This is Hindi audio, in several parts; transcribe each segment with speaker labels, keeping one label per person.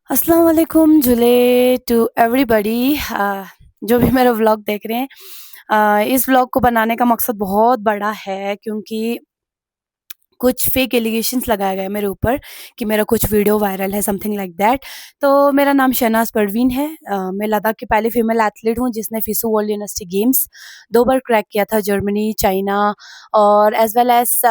Speaker 1: अस्सलाम वालेकुम जुले टू एवरीबॉडी। जो भी मेरा व्लॉग देख रहे हैं, इस व्लॉग को बनाने का मकसद बहुत बड़ा है क्योंकि कुछ फेक एलिगेशंस लगाए गए मेरे ऊपर कि मेरा कुछ वीडियो वायरल है, समथिंग लाइक दैट। तो मेरा नाम शहनाज परवीन है। मैं लद्दाख की पहली फीमेल एथलीट हूँ जिसने फिसू वर्ल्ड यूनिवर्सिटी गेम्स 2 बार क्रैक किया था, जर्मनी, चाइना और एज वेल एज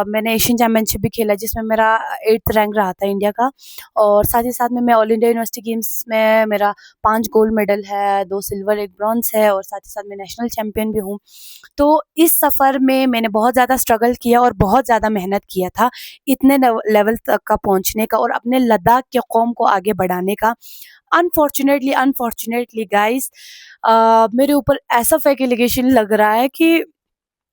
Speaker 1: मैंने एशियन चैम्पियनशिप भी खेला जिसमें मेरा 8th रैंक रहा था इंडिया का। और साथ ही साथ में मैं ऑल इंडिया यूनिवर्सिटी गेम्स में मेरा 5 गोल्ड मेडल है, 2 सिल्वर, 1 ब्रॉन्ज है और साथ ही साथ मैं नेशनल चैम्पियन भी हूँ। तो इस सफ़र में मैंने बहुत ज़्यादा स्ट्रगल किया और बहुत ज़्यादा मेहनत किया था, इतने लेवल तक का पहुँचने का और अपने लद्दाख के कौम को आगे बढ़ाने का। अनफॉर्चुनेटली गाइस, मेरे ऊपर ऐसा फेक एलिगेशन लग रहा है कि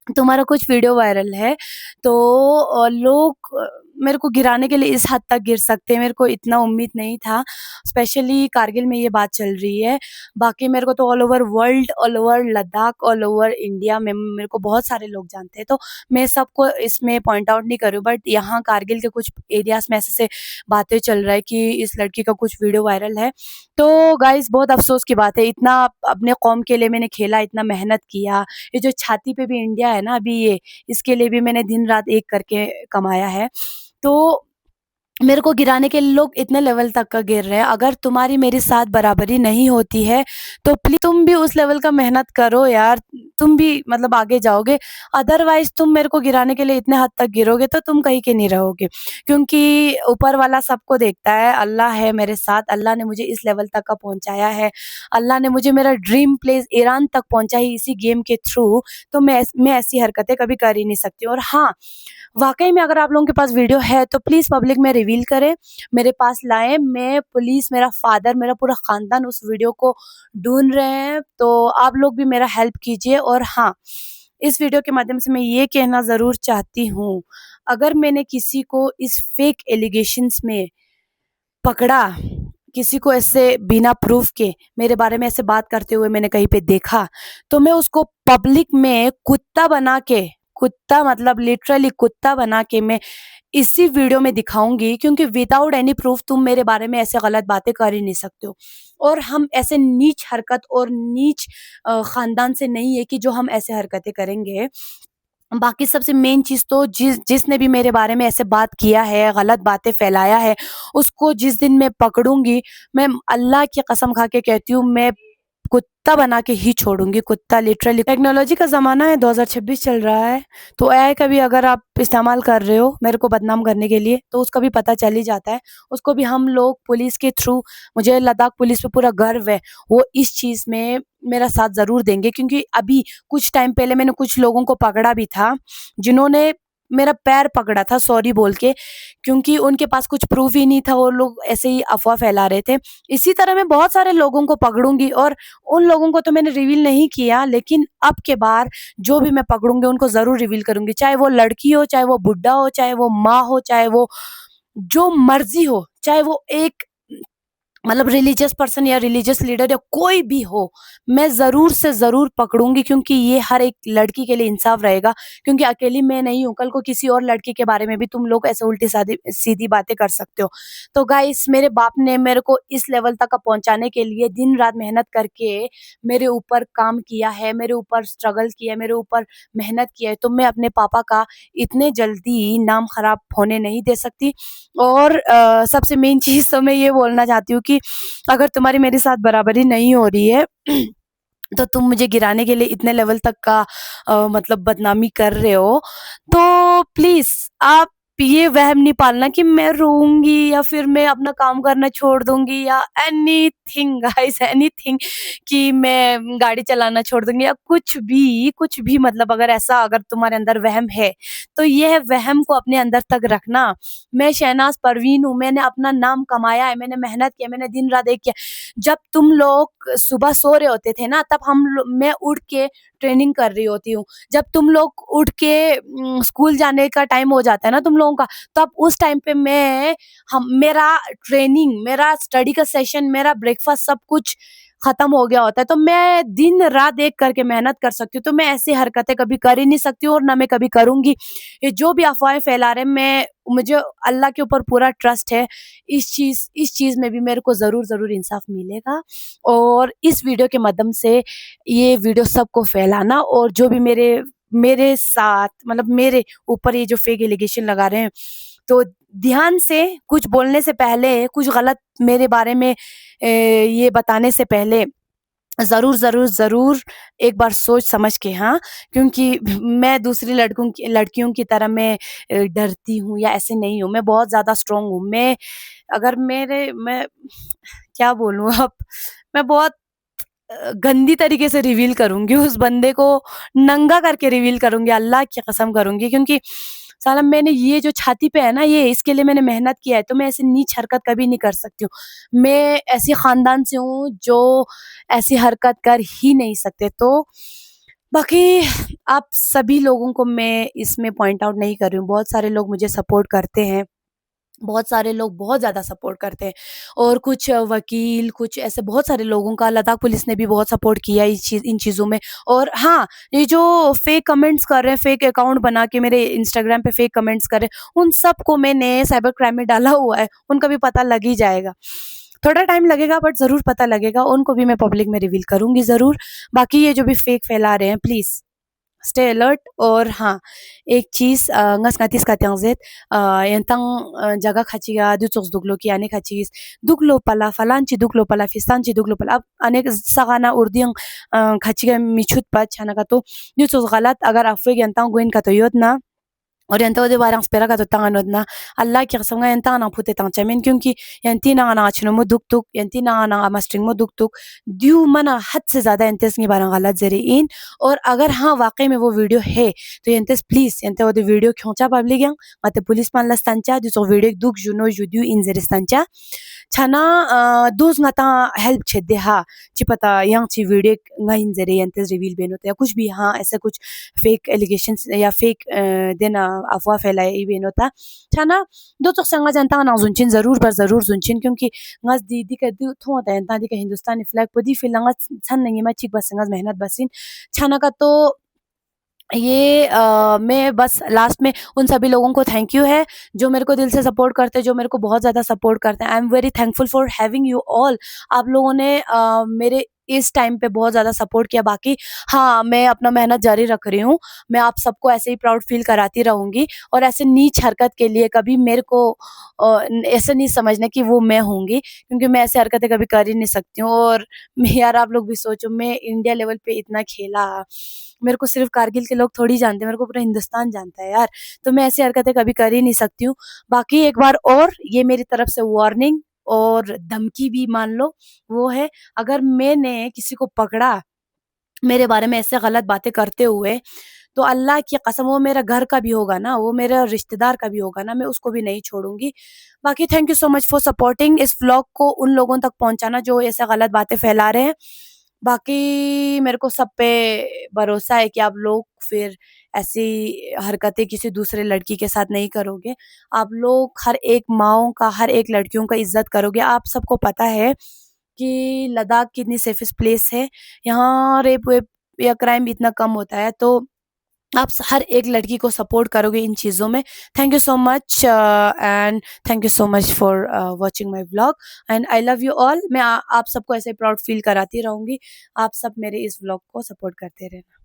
Speaker 1: तुम्हारा कुछ वीडियो वायरल है, तो लोग मेरे को गिराने के लिए इस हद तक गिर सकते हैं, मेरे को इतना उम्मीद नहीं था। स्पेशली कारगिल में ये बात चल रही है, बाकी मेरे को तो all over world, all over Ladakh, all over India में मेरे को बहुत सारे लोग जानते हैं, तो मैं सबको इसमें पॉइंट आउट नहीं कर रही हूँ। बट यहाँ कारगिल के कुछ एरियाज़ में ऐसे बातें चल रहा है कि इस लड़की का कुछ वीडियो वायरल है। तो गाइस बहुत अफ़सोस की बात है, इतना अपने कौम के लिए मैंने खेला, इतना मेहनत किया, ये जो छाती पे भी इंडिया है ना अभी, ये इसके लिए भी मैंने दिन रात एक करके कमाया है। तो मेरे को गिराने के लिए लोग इतने लेवल तक का गिर रहे हैं। अगर तुम्हारी मेरे साथ बराबरी नहीं होती है तो प्लीज तुम भी उस लेवल का मेहनत करो यार, तुम भी मतलब आगे जाओगे। अदरवाइज तुम मेरे को गिराने के लिए इतने हद तक गिरोगे तो तुम कहीं के नहीं रहोगे, क्योंकि ऊपर वाला सबको देखता है। अल्लाह है मेरे साथ, अल्लाह ने मुझे इस लेवल तक का पहुंचाया है, अल्लाह ने मुझे मेरा ड्रीम प्लेस ईरान तक पहुंचाई इसी गेम के थ्रू। तो मैं ऐसी हरकतें कभी कर ही नहीं सकती। और हाँ, वाक़ई में अगर आप लोगों के पास वीडियो है तो प्लीज़ पब्लिक में रिवील करें, मेरे पास लाएँ। मैं, पुलिस, मेरा फ़ादर, मेरा पूरा ख़ानदान उस वीडियो को ढूँढ रहे हैं, तो आप लोग भी मेरा हेल्प कीजिए। और हाँ, इस वीडियो के माध्यम से मैं ये कहना ज़रूर चाहती हूँ, अगर मैंने किसी को इस फेक एलिगेशंस में पकड़ा, किसी को ऐसे बिना प्रूफ़ के मेरे बारे में ऐसे बात करते हुए मैंने कहीं पे देखा, तो मैं उसको पब्लिक में कुत्ता बना के, कुत्ता मतलब लिटरली कुत्ता बना के मैं इसी वीडियो में दिखाऊँगी, क्योंकि विदाउट एनी प्रूफ़ तुम मेरे बारे में ऐसे गलत बातें कर ही नहीं सकते हो। और हम ऐसे नीच हरकत और नीच ख़ानदान से नहीं है कि जो हम ऐसे हरकतें करेंगे। बाकी सबसे मेन चीज़ तो जिसने भी मेरे बारे में ऐसे बात किया है, गलत बातें फैलाया है, उसको जिस दिन मैं पकड़ूँगी, मैं अल्लाह की कसम खा के कहती हूँ, मैं कुत्ता बना के ही छोड़ूँगी, कुत्ता लिटरली। टेक्नोलॉजी का ज़माना है, 2026 चल रहा है, तो एआई का भी अगर आप इस्तेमाल कर रहे हो मेरे को बदनाम करने के लिए, तो उसका भी पता चल ही जाता है। उसको भी हम लोग पुलिस के थ्रू, मुझे लद्दाख पुलिस पे पूरा गर्व है, वो इस चीज़ में मेरा साथ ज़रूर देंगे, क्योंकि अभी कुछ टाइम पहले मैंने कुछ लोगों को पकड़ा भी था, जिन्होंने मेरा पैर पकड़ा था सॉरी बोल के, क्योंकि उनके पास कुछ प्रूफ़ ही नहीं था, वो लोग ऐसे ही अफ़वाह फैला रहे थे। इसी तरह मैं बहुत सारे लोगों को पकड़ूँगी और उन लोगों को तो मैंने रिवील नहीं किया, लेकिन अब के बार जो भी मैं पकड़ूँगी उनको ज़रूर रिवील करूँगी। चाहे वो लड़की हो, चाहे वो बुड्ढा हो, चाहे वो माँ हो, चाहे वो जो मर्ज़ी हो, चाहे वो एक मतलब रिलीजियस पर्सन या रिलीजियस लीडर या कोई भी हो, मैं ज़रूर से ज़रूर पकड़ूँगी, क्योंकि ये हर एक लड़की के लिए इंसाफ़ रहेगा, क्योंकि अकेली मैं नहीं हूँ, कल को किसी और लड़की के बारे में भी तुम लोग ऐसे उल्टी-सादी सीधी बातें कर सकते हो। तो गाइस, मेरे बाप ने मेरे को इस लेवल तक का पहुँचाने के लिए दिन-रात मेहनत करके मेरे ऊपर काम किया है, मेरे ऊपर स्ट्रगल किया है, मेरे ऊपर मेहनत किया है, तो मैं अपने पापा का इतने जल्दी नाम ख़राब होने नहीं दे सकती। और सबसे मेन चीज़ तो मैं ये बोलना चाहती हूँ कि अगर तुम्हारी मेरे साथ बराबरी नहीं हो रही है तो तुम मुझे गिराने के लिए इतने लेवल तक का मतलब बदनामी कर रहे हो, तो प्लीज़ आप ये वहम नहीं पालना कि मैं रोऊँगी या फिर मैं अपना काम करना छोड़ दूँगी या एनीथिंग गाइस, एनीथिंग, कि मैं गाड़ी चलाना छोड़ दूँगी या कुछ भी मतलब अगर ऐसा अगर तुम्हारे अंदर वहम है, तो यह वहम को अपने अंदर तक रखना। मैं शहनाज़ परवीन हूँ, मैंने अपना नाम कमाया है, मैंने मेहनत किया, मैंने दिन-रात एक किया। जब तुम लोग सुबह सो रहे होते थे ना, तब मैं उठ के ट्रेनिंग कर रही होती हूँ। जब तुम लोग उठ के स्कूल जाने का टाइम हो जाता है ना तुम लोगों का, तब उस टाइम पे मेरा ट्रेनिंग, मेरा स्टडी का सेशन, मेरा ब्रेकफास्ट सब कुछ ख़त्म हो गया होता है, तो मैं दिन-रात एक करके मेहनत कर सकती हूँ, तो मैं ऐसी हरकतें कभी कर ही नहीं सकती हूँ और ना मैं कभी करूँगी। ये जो भी अफ़वाहें फैला रहे हैं, मुझे अल्लाह के ऊपर पूरा ट्रस्ट है, इस चीज़ में भी मेरे को ज़रूर इंसाफ़ मिलेगा। और इस वीडियो के माध्यम से ये वीडियो सबको फैलाना, और जो भी मेरे मेरे साथ मतलब मेरे ऊपर ये जो फेक एलिगेशन लगा रहे हैं, तो ध्यान से कुछ बोलने से पहले, कुछ गलत मेरे बारे में ये बताने से पहले ज़रूर एक बार सोच समझ के, हाँ, क्योंकि मैं दूसरी लड़कियों की तरह मैं डरती हूँ या ऐसे नहीं हूँ। मैं बहुत ज़्यादा स्ट्रॉन्ग हूँ। मैं क्या बोलूँ अब, मैं बहुत गंदी तरीके से रिवील करूँगी उस बंदे को, नंगा करके रिवील करूँगी, अल्लाह की कसम करूँगी, क्योंकि साला मैंने ये जो छाती पे है ना, ये इसके लिए मैंने मेहनत किया है, तो मैं ऐसी नीच हरकत कभी नहीं कर सकती हूँ। मैं ऐसे ख़ानदान से हूँ जो ऐसी हरकत कर ही नहीं सकते। तो बाकी आप सभी लोगों को मैं इसमें पॉइंट आउट नहीं कर रही हूँ, बहुत सारे लोग मुझे सपोर्ट करते हैं। बहुत सारे लोग बहुत ज़्यादा सपोर्ट करते हैं, और कुछ वकील, कुछ ऐसे बहुत सारे लोगों का लद्दाख पुलिस ने भी बहुत सपोर्ट किया इन चीज़ों में। और हाँ, ये जो फेक कमेंट्स कर रहे हैं, फेक अकाउंट बना के मेरे इंस्टाग्राम पे फेक कमेंट्स कर रहे हैं, उन सबको मैंने साइबर क्राइम में डाला हुआ है, उनका भी पता लग ही जाएगा। थोड़ा टाइम लगेगा बट ज़रूर पता लगेगा, उनको भी मैं पब्लिक में रिवील करूँगी ज़रूर। बाकी ये जो भी फेक फैला रहे हैं, प्लीज़ स्टे अलर्ट। और हाँ, एक चीज़ ngas nga tis katyanzet yentang jaga khachiga dutsok duglo ki ane khachis duglo pala falanchi duglo pala fistanchi duglo pala अब अनेक sagana urdiang khachiga michut pa chana ka to dutsok galat agar afwe yentang goin ka to yot na orientado barang spera ka to tanganod na Allah ki kasam nga yentang nang pute tang chamin क्योंकि yanti na nga chino mo duktuk yanti na nga mastring mo duktuk दियो मना हद से ज़्यादा एंतेस की बारंग गलत ज़रिइन। और अगर हाँ वाक़ई में वो वीडियो है, तो एंतेस प्लीज़ एंते वो वीडियो खींचा पब्लिक yang mate पुलिस मान लस्तांचा जो वीडियो दुख जुनो जुदियो इन ज़रिस्तांचा छना दूस ngata हेल्प छेदे हाँ चिपता yang ची वीडियो nga इन ज़रे एंतेस रिवील बेनो या कुछ भी, हाँ, ऐसे कुछ फेक एलिगेशंस या फेक देना अफवाह फैलाई बेनो था छना दो तो संगा जनता ना जुनचिन ज़रूर जुनचिन, क्योंकि ngas di ka du thong ta enta di ka हिंदुस्तानी फ्लैग पदी फिलंगा छन नहीं मैं चिक बस ngas मेहनत बसिन छना का। तो ये मैं बस लास्ट में उन सभी लोगों को थैंक यू है जो मेरे को दिल से सपोर्ट करते हैं, जो मेरे को बहुत ज़्यादा सपोर्ट करते हैं। I am very thankful for having you all. आप लोगों ने मेरे इस टाइम पे बहुत ज़्यादा सपोर्ट किया। बाकी हाँ, मैं अपना मेहनत जारी रख रही हूँ। मैं आप सबको ऐसे ही प्राउड फील कराती रहूँगी, और ऐसे नीच हरकत के लिए कभी मेरे को ऐसे नहीं समझना कि वो मैं होंगी, क्योंकि मैं ऐसी हरकतें कभी कर ही नहीं सकती हूँ। और यार आप लोग भी सोचो, मैं इंडिया लेवल पे इतना खेला, मेरे को सिर्फ कारगिल के लोग थोड़ी जानते हैं, मेरे को पूरा हिंदुस्तान जानता है यार। तो मैं ऐसी हरकतें कभी कर ही नहीं सकती हूँ। बाकी एक बार और ये मेरी तरफ से वार्निंग और धमकी भी मान लो, वो है अगर मैंने किसी को पकड़ा मेरे बारे में ऐसे गलत बातें करते हुए, तो अल्लाह की कसम वो मेरा घर का भी होगा ना, वो मेरा रिश्तेदार का भी होगा ना, मैं उसको भी नहीं छोड़ूंगी। बाकी thank you so much for supporting इस व्लॉग को उन लोगों तक पहुंचाना जो ऐसे गलत बातें फैला रहे हैं। बाकी मेरे को सब पे भरोसा है कि आप लोग फिर ऐसी हरकतें किसी दूसरे लड़की के साथ नहीं करोगे। आप लोग हर एक माँओं का, हर एक लड़कियों का इज़्ज़त करोगे। आप सबको पता है कि लद्दाख कितनी सेफेस्ट प्लेस है। यहाँ रेप-वेप या क्राइम इतना कम होता है, तो आप हर एक लड़की को सपोर्ट करोगे इन चीज़ों में। Thank you so much and thank you so much for watching my vlog and I love you all. मैं आप सबको ऐसे प्राउड फील कराती रहूँगी। आप सब मेरे इस व्लॉग को सपोर्ट करते रहना।